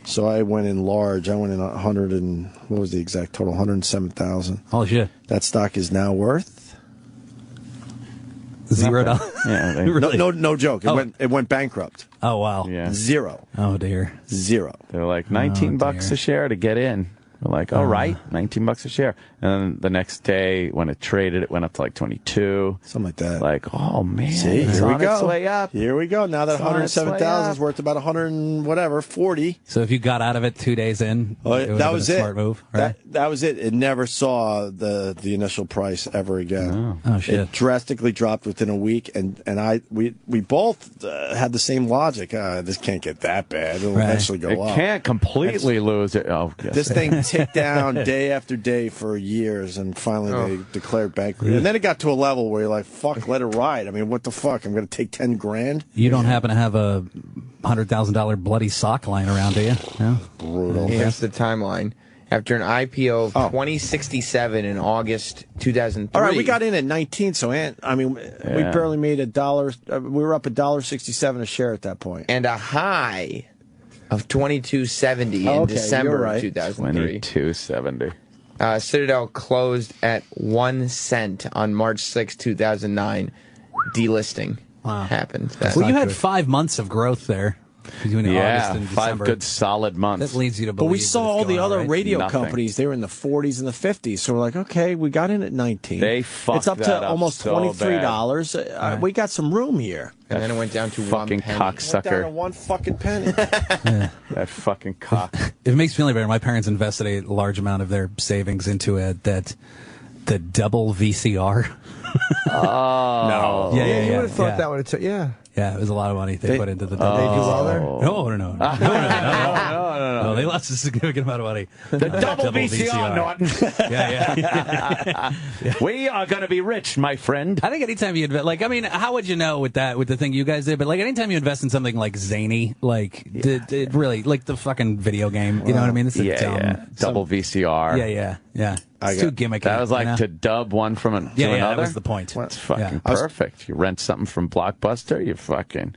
So I went in large. I went in 100 and what was the exact total? 107,000. Holy shit! That stock is now worth $0. Yeah, Really? No joke. It went bankrupt. Oh, wow. Yeah. Zero. Oh, dear. Zero. They're like $19 a share to get in. We're like, all right, $19 a share. And then the next day, when it traded, it went up to like 22. Something like that. Like, oh man, See, it's here we on go. its way up. Here we go. Now that It's on its way 107,000 is up. worth about 100 and whatever, 40. So if you got out of it 2 days in, it would That have was been a it. smart move, right? That was it. It never saw the initial price ever again. Oh, shit. It drastically dropped within a week, and we both had the same logic. This can't get that bad. It'll eventually go It up. can't completely lose it. Oh, yes. This thing ticked down day after day for years, and finally they declared bankruptcy. And then it got to a level where you're like, fuck, let it ride. I mean, what the fuck? I'm going to take 10 grand? You don't happen to have a $100,000 bloody sock lying around, do you? No? Brutal. Here's the timeline. After an IPO of 2067 in August 2003. All right, we got in at 19, so we barely made $1. We were up $1.67 a share at that point. And a high of 2270 in December of 2003. 2270. Citadel closed at 1 cent on March 6, 2009. Delisting happened. Well, you had 5 months of growth there between August and five December. good solid months. That leads you to believe But we saw that it's all the going other right. radio Nothing. companies. They were in the 40s and the 50s. So we're like, okay, we got in at 19. They fucked It's up that to up almost so $23. We got some room here. And then it went down to fucking 1 penny. Went down to cocksucker. one fucking penny. That fucking cock. It makes me feel better. My parents invested a large amount of their savings into the double VCR. No. Yeah, You would have thought yeah. that would have took. Yeah. Yeah, it was a lot of money they put into the double. They do well there? No, they lost a significant amount of money. The double VCR, Norton. Yeah. We are going to be rich, my friend. I think anytime you invest, how would you know with the thing you guys did? But anytime you invest in something like zany, it really, like the fucking video game, you know what I mean? It's a dumb, double VCR. Yeah. It's too gimmicky. That was like you know? to dub one from to yeah, another. that was the point. It's fucking perfect. You rent something from Blockbuster, you fucking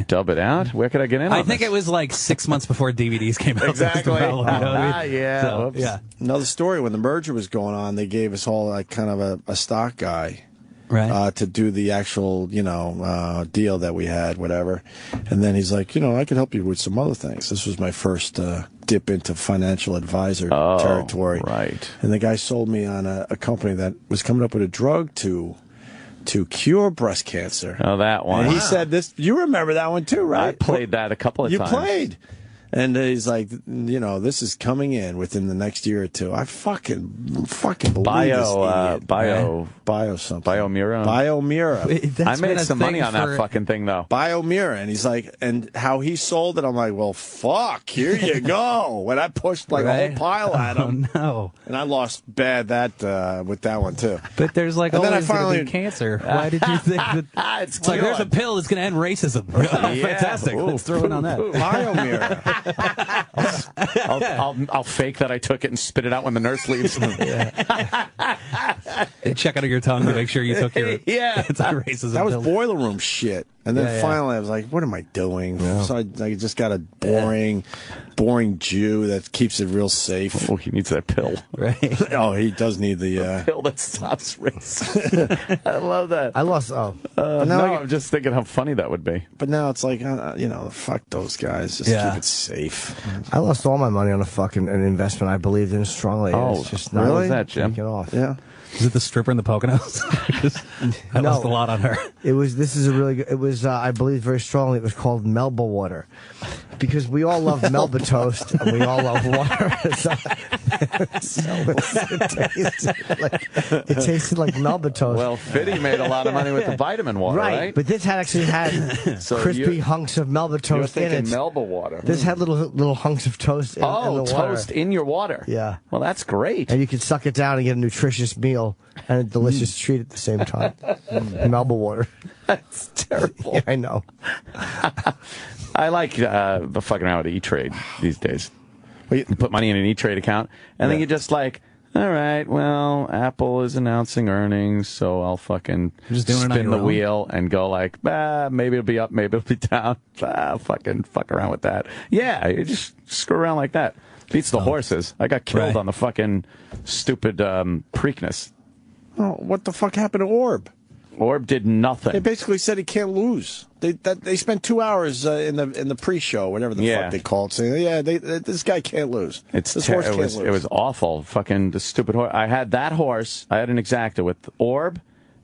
dub it out. Where could I get in on I think this? it was like 6 months before DVDs came out. Exactly. You know what I mean? Yeah. So, yeah. Another story, when the merger was going on, they gave us all like kind of a stock guy. Right. To do the actual, deal that we had, whatever. And then he's like, I could help you with some other things. This was my first dip into financial advisor territory. Right. And the guy sold me on a company that was coming up with a drug to cure breast cancer. Oh, that one. And he said this. You remember that one too, right? I played that a couple of times. You played. And he's like, this is coming in within the next year or two. I fucking believe this idiot. Bio something. Biomira. Biomira. I made some money on that fucking thing, though. Biomira. And he's like, and how he sold it, I'm like, well, fuck, here you go. When I pushed like a whole pile at him. Oh, no. And I lost bad with that one, too. But there's like And then I always gonna finally- be cancer. Why did you think that? It's like there's a pill that's going to end racism. Fantastic. Ooh. Let's throw it on that. Biomira. I'll fake that I took it and spit it out when the nurse leaves. Check out your tongue to make sure you took your anti-racism That was pill. boiler room shit. And then finally I was like, what am I doing? So I just got a boring Jew that keeps it real safe. Oh, he needs that pill. Right. Oh, he does need the Pill that stops racism. I love that. I lost. I'm just thinking how funny that would be. But now it's like, fuck those guys. Just keep it safe. I lost all my money on an investment I believed in strongly. Oh, It's just really? not What was that, Jim? taking off. Yeah. Is it the stripper in the Poconos? I lost a lot on her. This is a really good, I believe very strongly it was called Melba water. Because we all love Melba toast and we all love water. It tasted like Melba toast. Well, Fitty made a lot of money with the vitamin water, right? But this actually had So crispy hunks of Melba You're toast in thinking it. Melba water. This had little hunks of toast in the water. Toast in your water. Yeah. Well, that's great. And you could suck it down and get a nutritious meal and a delicious treat at the same time. Melba water. That's terrible. Yeah, I know. I like the fucking around with E-Trade these days. You put money in an E-Trade account, and then you're just like, all right, well, Apple is announcing earnings, so I'll fucking Just doing it on spin your the own? wheel and go like, maybe it'll be up, maybe it'll be down. Fucking fuck around with that. Yeah, you just screw around like that. Beats the horses. I got killed on the fucking stupid Preakness. Oh, what the fuck happened to Orb? Orb did nothing. They basically said he can't lose. They spent 2 hours in the pre-show, whatever the fuck they call it, saying, this guy can't lose. This horse can't lose. It was awful. Fucking the stupid horse. I had that horse. I had an exacta with Orb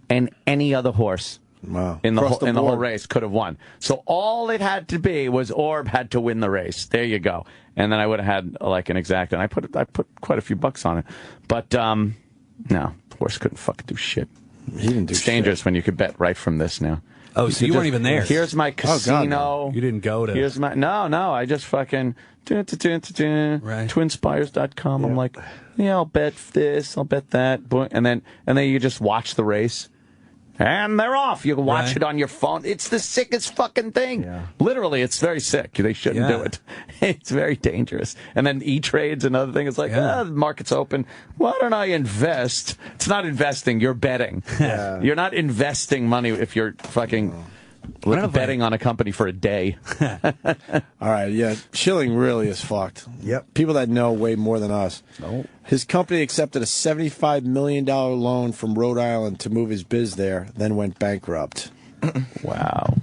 and any other horse. Wow. In the whole race could have won. So all it had to be was Orb had to win the race. There you go. And then I would have had like an exacta. And I put quite a few bucks on it. But no, horse couldn't fucking do shit. He didn't do shit. It's dangerous when you could bet right from this now. Oh, so you weren't even there. Here's my casino. God, no. You didn't go to. Here's my no. I just fucking twinspires.com. Yeah. I'm like, I'll bet this, I'll bet that, and then you just watch the race. And they're off. You can watch it on your phone. It's the sickest fucking thing. Yeah. Literally, it's very sick. They shouldn't do it. It's very dangerous. And then E-Trade's another thing. It's like, the market's open. Why don't I invest? It's not investing. You're betting. Yeah. You're not investing money if you're fucking betting on a company for a day. All right, yeah. Schilling really is fucked. Yep. People that know way more than us. Oh. His company accepted a $75 million loan from Rhode Island to move his biz there, then went bankrupt. Wow.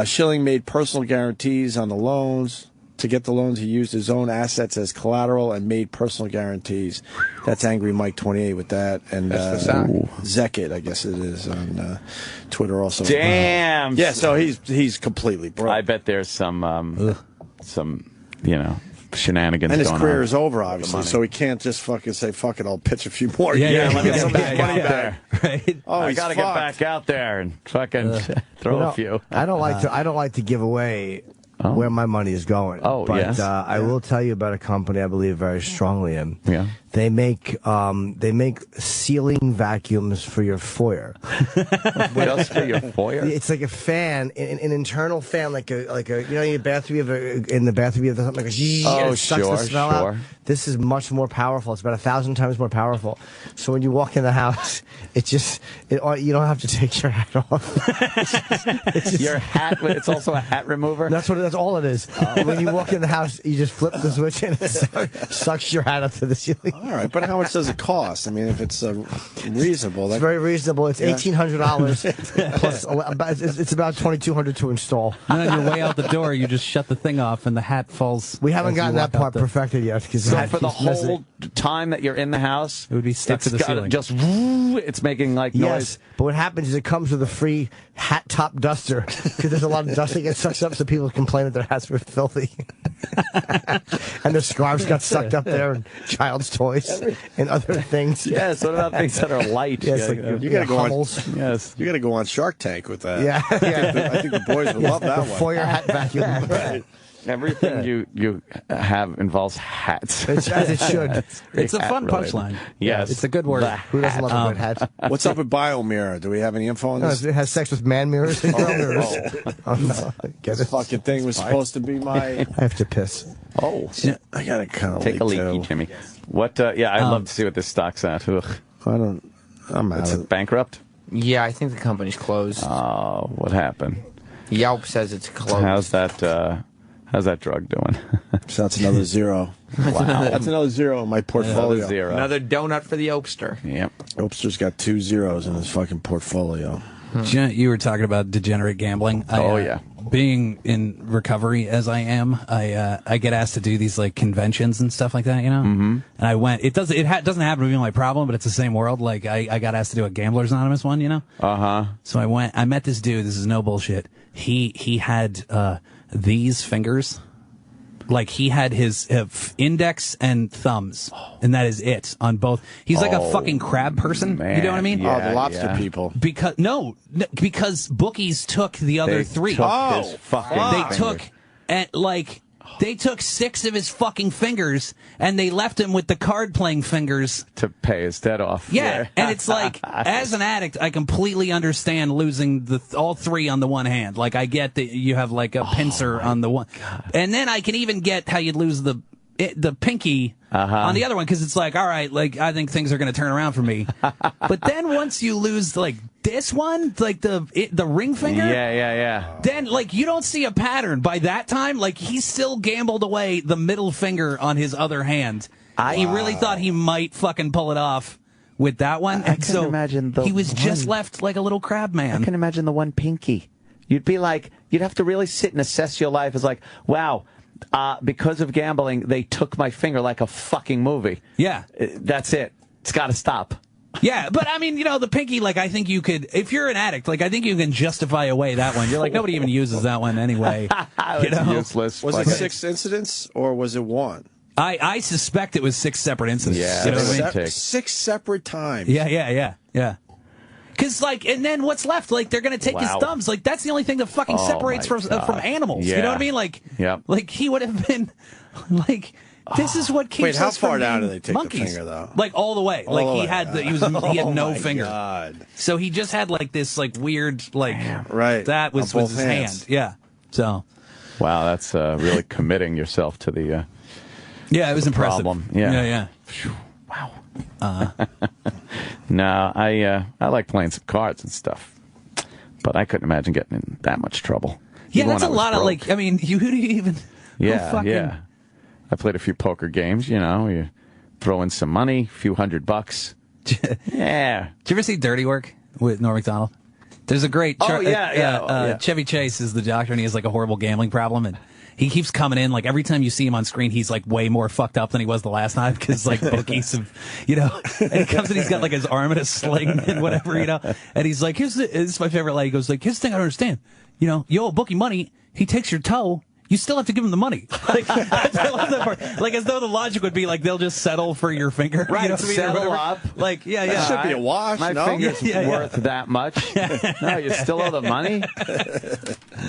Schilling made personal guarantees on the loans. To get the loans, he used his own assets as collateral and made personal guarantees. That's Angry Mike 28 with that, and Zekit, I guess it is on Twitter also. Damn. Yeah, so he's completely broke. I bet there's some shenanigans. And his going career on. is over, obviously, so he can't just fucking say, "Fuck it, I'll pitch a few more." Let me get some back money out back. Right? Oh, I gotta get back out there and fucking throw a few. I don't like to give away where my money is going. Oh, but, yes. I will tell you about a company I believe very strongly in. Yeah. They make ceiling vacuums for your foyer. What else for your foyer? It's like a fan, an internal fan, like a your bathroom. You have in the bathroom you have something like a and it sucks the smell out. This is much more powerful. It's about 1,000 times more powerful. So when you walk in the house, you don't have to take your hat off. it's just, your hat. It's also a hat remover. That's all it is. When you walk in the house, you just flip the switch and it sucks your hat up to the ceiling. All right, but how much does it cost? I mean, if it's reasonable, it's very reasonable. It's $1,800 plus. It's about $2,200 to install. And on your way out the door, you just shut the thing off, and the hat falls. We haven't gotten that part perfected yet because so for the whole time that you're in the house, it would be stuck to the ceiling. Just it's making like noise. Yes, but what happens is it comes with a free hat top duster because there's a lot of dust that gets sucked up, so people complain that their hats were filthy, and their scarves got sucked up there, and child's toys and other things. Yes, what about things that are light? Yes, you got to go on. Yes, you got to go on Shark Tank with that. Yeah, I think the boys would love that the one. Foyer hat vacuum. Right. Everything you have involves hats. As it should. It's a fun punchline. Yes. It's a good word. Who doesn't love a good hat? What's up with Biomirror? Do we have any info on this? It has sex with man mirrors and girl mirrors. Oh, no. This fucking thing was supposed to be my... I have to piss. Oh. I got to kind of take a leaky, Jimmy. What? I'd love to see what this stock's at. Ugh. I'm out. It's bankrupt? Yeah, I think the company's closed. Oh, what happened? Yelp says it's closed. How's that drug doing? So that's another zero. Wow. That's another zero in my portfolio. Another zero. Another donut for the Opester. Yep. Opster's got 2 zeros in his fucking portfolio. You were talking about degenerate gambling. Yeah. Being in recovery as I am, I get asked to do these like conventions and stuff like that, you know. Mm-hmm. And I went. It doesn't happen to be my problem, but it's the same world. Like I got asked to do a Gamblers Anonymous one, you know. So I went. I met this dude. This is no bullshit. He had these fingers. Like he had his index and thumbs, and that is it on both. He's like a fucking crab person. Man. You know what I mean? The lobster people. Because bookies took the other three. They took 6 of his fucking fingers, and they left him with the card-playing fingers. To pay his debt off. Yeah, and it's like, as an addict, I completely understand losing all 3 on the one hand. Like, I get that you have, like, a pincer on the one. God. And then I can even get how you'd lose the pinky on the other one, because it's like, all right, like, I think things are going to turn around for me. But then once you lose, like, this one, like the ring finger, then like you don't see a pattern. By that time, like he still gambled away the middle finger on his other hand. He really thought he might fucking pull it off with that one. I can imagine he was just left like a little crab man. I can imagine the one pinky. You'd be like, you'd have to really sit and assess your life as like, wow, because of gambling, they took my finger like a fucking movie. Yeah. That's it. It's got to stop. Yeah, but I mean, the pinky, like, I think you could, if you're an addict, like, I think you can justify away that one. You're like, nobody even uses that one anyway. Useless. Was it 6 incidents or was it 1? I suspect it was 6 separate incidents. Yeah, you know what I mean? 6 separate times. Yeah. Because, like, and then what's left? Like, they're going to take his thumbs. Like, that's the only thing that fucking separates from animals. Yeah. You know what I mean? Like, like he would have been, like, this is what keeps Wait, how us far from down being do they take monkeys. the finger, though? Like, all the way. Like, he had no finger. God. So he just had, like, this, like, weird, like, right. That was On with both his hands. hand. Yeah. So. Wow, that's really committing yourself to the. Yeah, it was impressive. Problem. Yeah. Wow. No, I like playing some cards and stuff, but I couldn't imagine getting in that much trouble. Yeah, Even that's a lot of, broke. like, I mean, you even. Yeah. I played a few poker games, you throw in some money, a few $100. Yeah. Did you ever see Dirty Work with Norm Macdonald? There's a great... Chevy Chase is the doctor, and he has, like, a horrible gambling problem, and he keeps coming in, like, every time you see him on screen, he's, like, way more fucked up than he was the last time, because, like, bookies have, and he comes in, he's got, like, his arm in a sling and whatever, and he's like, this is my favorite line, he goes, like, here's the thing I don't understand, you owe a bookie money, he takes your toe, you still have to give him the money. Like, I love that part. Like, as though the logic would be, like, they'll just settle for your finger. Right, You know what I mean? settle up. Like, yeah. That should be a wash, My no? finger's worth that much. No, you still owe the money?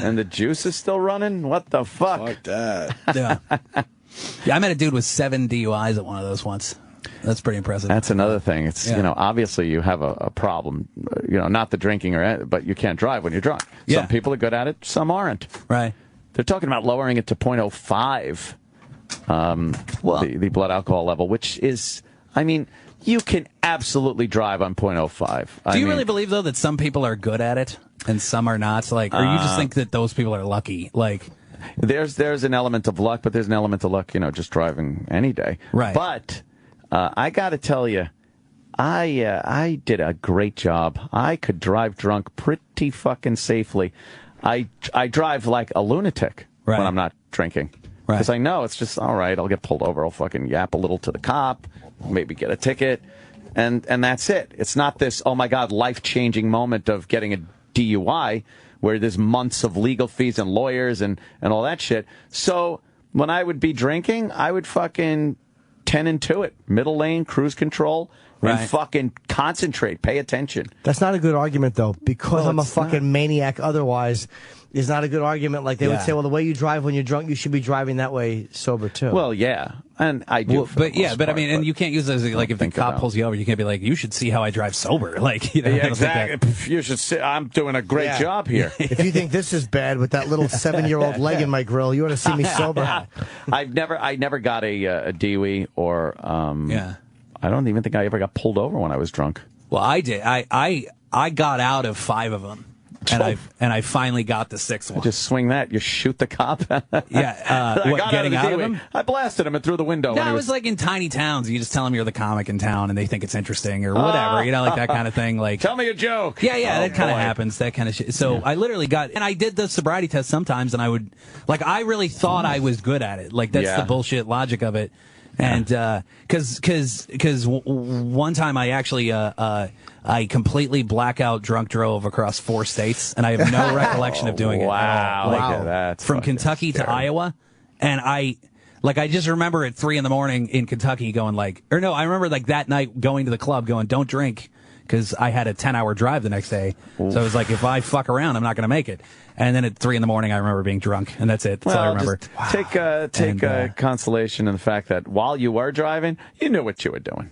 And the juice is still running? What the fuck? Fuck that. Yeah, I met a dude with 7 DUIs at one of those once. That's pretty impressive. That's another thing. It's, obviously you have a problem, not the drinking, but you can't drive when you're drunk. Yeah. Some people are good at it, some aren't. Right. They're talking about lowering it to 0.05, the blood alcohol level, which is, I mean, you can absolutely drive on 0.05. Do you really believe, though, that some people are good at it and some are not? Like, or you just think that those people are lucky? Like, there's an element of luck, but there's an element of luck, just driving any day. Right. But I got to tell you, I did a great job. I could drive drunk pretty fucking safely. I drive like a lunatic when I'm not drinking. Right. Because I know it's just, all right, I'll get pulled over. I'll fucking yap a little to the cop, maybe get a ticket, and that's it. It's not this, oh, my God, life-changing moment of getting a DUI where there's months of legal fees and lawyers and all that shit. So when I would be drinking, I would fucking 10 into it. Middle lane, cruise control. Right. And fucking concentrate, pay attention. That's not a good argument, though, because I'm a fucking maniac. Otherwise, it's not a good argument. Like, they would say, well, the way you drive when you're drunk, you should be driving that way sober, too. Well, yeah. And I do. I mean, and you can't use those, like, if the cop pulls you over, you can't be like, you should see how I drive sober. Like, yeah, exactly. You should see, I'm doing a great job here. If you think this is bad with that little 7-year-old leg in my grill, you ought to see me sober. I never got a DUI or, I don't even think I ever got pulled over when I was drunk. Well, I did. I got out of 5 of them, and I finally got the 6th one. Just swing that. You shoot the cop. Getting out of them? I blasted him and through the window. No, it was like in tiny towns. You just tell them you're the comic in town, and they think it's interesting or whatever. Like that kind of thing. Like, tell me a joke. Yeah, that kind of happens. That kind of shit. So I literally got, and I did the sobriety test sometimes, and I would, like, I really thought I was good at it. Like, that's the bullshit logic of it. And because one time I actually I completely blackout drunk drove across 4 states, and I have no recollection of doing it. Wow, that's from Kentucky to Iowa, and I just remember at 3 a.m. in Kentucky going I remember like that night going to the club going, don't drink, because I had a 10-hour drive the next day. Oof. So I was like, if I fuck around, I'm not going to make it. And then at 3 a.m, I remember being drunk, and that's it. That's all I remember. Take consolation in the fact that while you were driving, you knew what you were doing.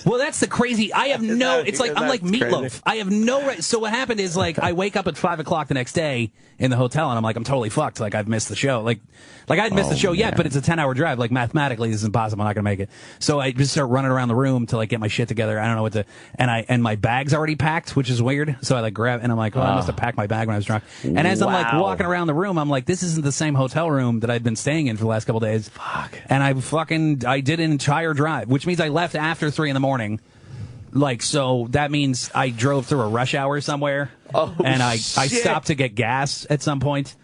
Well, that's the crazy. I have no. It's like I'm like Meatloaf. Crazy. I have no. So what happened is like I wake up at 5 o'clock the next day in the hotel, and I'm like I'm totally fucked. Like I've missed the show. Like I hadn't missed the show yet, but it's a 10-hour drive. Like mathematically, this is impossible. I'm not gonna make it. So I just start running around the room to like get my shit together. I don't know what to. And my bag's already packed, which is weird. So I like grab and I'm like, I must have packed my bag when I was drunk. And as I'm like walking around the room, I'm like, this isn't the same hotel room that I'd been staying in for the last couple of days. Fuck. And I did an entire drive, which means I left after 3 a.m. Like, so that means I drove through a rush hour somewhere, and I stopped to get gas at some point,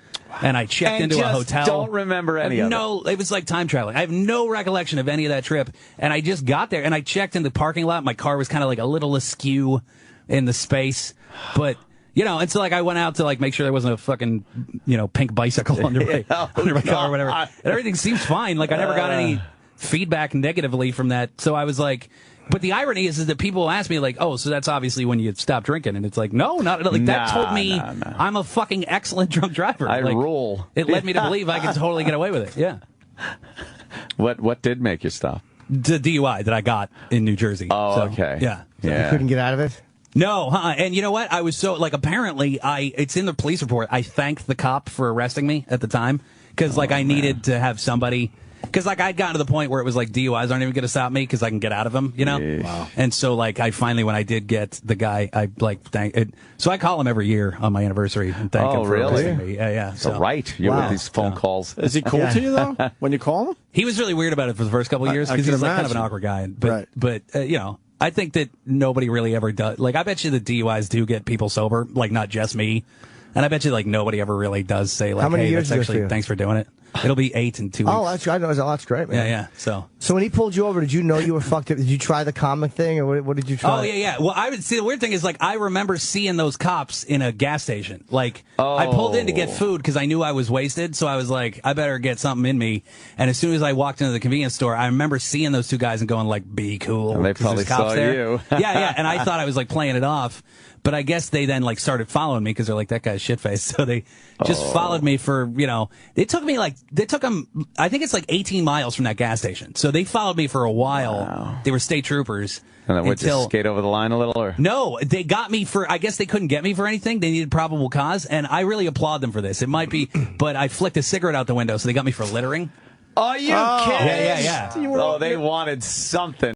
and I checked into a hotel. Don't remember any of it. No, it was like time traveling. I have no recollection of any of that trip, and I just got there, and I checked in the parking lot. My car was kind of like a little askew in the space, but... and so like I went out to like make sure there wasn't a fucking, pink bicycle under my car or whatever. And everything seems fine. Like I never got any feedback negatively from that. So I was like, but the irony is that people ask me like, oh, so that's obviously when you stop drinking. And it's like, no, not like that told me I'm a fucking excellent drunk driver. I rule. It led me to believe I could totally get away with it. Yeah. What did make you stop? The DUI that I got in New Jersey. Oh, so, okay. Yeah. You couldn't get out of it? No, and you know what? I was so, like, apparently, it's in the police report. I thanked the cop for arresting me at the time, because, I needed to have somebody, because, I'd gotten to the point where it was like, DUIs aren't even going to stop me, because I can get out of them, Wow. And so, I finally, when I did get the guy, I, thanked it. So I call him every year on my anniversary and thank him for arresting me. Yeah. So right. You're with these phone calls. Is he cool to you, though, when you call him? He was really weird about it for the first couple of years, because he's kind of an awkward guy. But I think that nobody really ever does. I bet you the DUIs do get people sober, not just me. And I bet you, nobody ever really does say, How many hey, years that's actually, thanks for doing it. It'll be 8 in 2 weeks. Oh, that's great, man. Yeah. So when he pulled you over, did you know you were fucked up? Did you try the comic thing, or what did you try? Oh, yeah. Well, I would see, the weird thing is, I remember seeing those cops in a gas station. I pulled in to get food because I knew I was wasted, so I was like, I better get something in me. And as soon as I walked into the convenience store, I remember seeing those two guys and going, be cool. And they probably saw you. Yeah. And I thought I was, playing it off. But I guess they then started following me because they're like, that guy's shit-faced. So they just followed me for, they took them, I think it's 18 miles from that gas station. So they followed me for a while. Wow. They were state troopers. And then just skate over the line a little? Or? No, they got me I guess they couldn't get me for anything. They needed probable cause. And I really applaud them for this. It might be, but I flicked a cigarette out the window, so they got me for littering. Are you kidding? Yeah. They wanted something.